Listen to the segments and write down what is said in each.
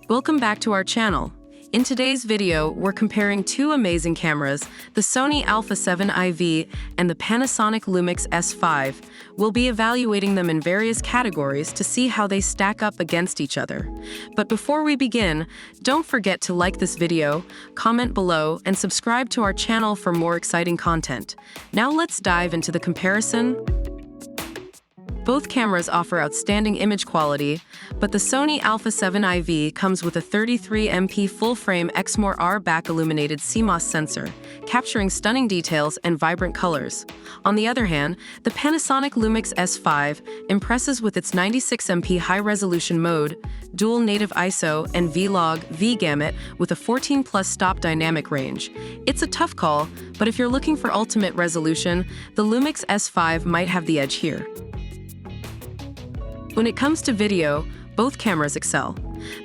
Welcome back to our channel. In today's video, we're comparing two amazing cameras, the Sony α7 IV and the Panasonic LUMIX S5. We'll be evaluating them in various categories to see how they stack up against each other. But before we begin, don't forget to like this video, comment below, and subscribe to our channel for more exciting content. Now let's dive into the comparison. Both cameras offer outstanding image quality, but the Sony α7 IV comes with a 33MP full-frame Exmor-R back-illuminated CMOS sensor, capturing stunning details and vibrant colors. On the other hand, the Panasonic LUMIX S5 impresses with its 96MP high-resolution mode, dual native ISO, and V-Log V-Gamut with a 14+ stop dynamic range. It's a tough call, but if you're looking for ultimate resolution, the LUMIX S5 might have the edge here. When it comes to video, both cameras excel.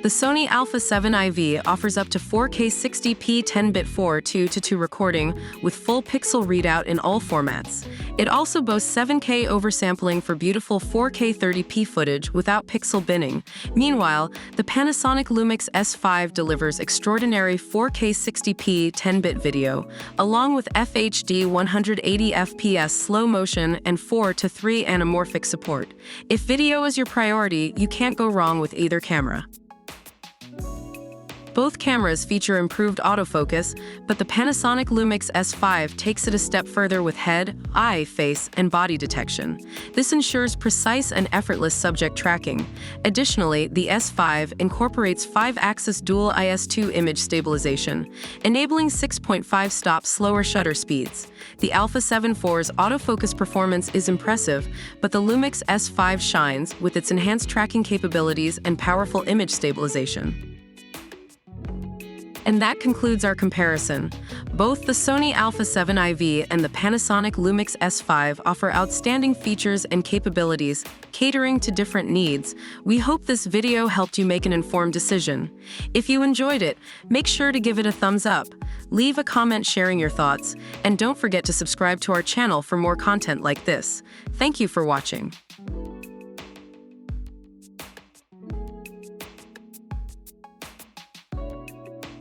The Sony α7 IV offers up to 4K 60p 10-bit 4:2:2 recording with full pixel readout in all formats. It also boasts 7K oversampling for beautiful 4K 30p footage without pixel binning. Meanwhile, the Panasonic LUMIX S5 delivers extraordinary 4K 60p 10-bit video, along with FHD 180fps slow motion and 4:3 anamorphic support. If video is your priority, you can't go wrong with either camera. Both cameras feature improved autofocus, but the Panasonic LUMIX S5 takes it a step further with head, eye, face, and body detection. This ensures precise and effortless subject tracking. Additionally, the S5 incorporates 5-axis dual IS2 image stabilization, enabling 6.5-stop slower shutter speeds. The α7 IV's autofocus performance is impressive, but the LUMIX S5 shines with its enhanced tracking capabilities and powerful image stabilization. And that concludes our comparison. Both the Sony α7 IV and the Panasonic LUMIX S5 offer outstanding features and capabilities, catering to different needs. We hope this video helped you make an informed decision. If you enjoyed it, make sure to give it a thumbs up. Leave a comment sharing your thoughts, and don't forget to subscribe to our channel for more content like this. Thank you for watching.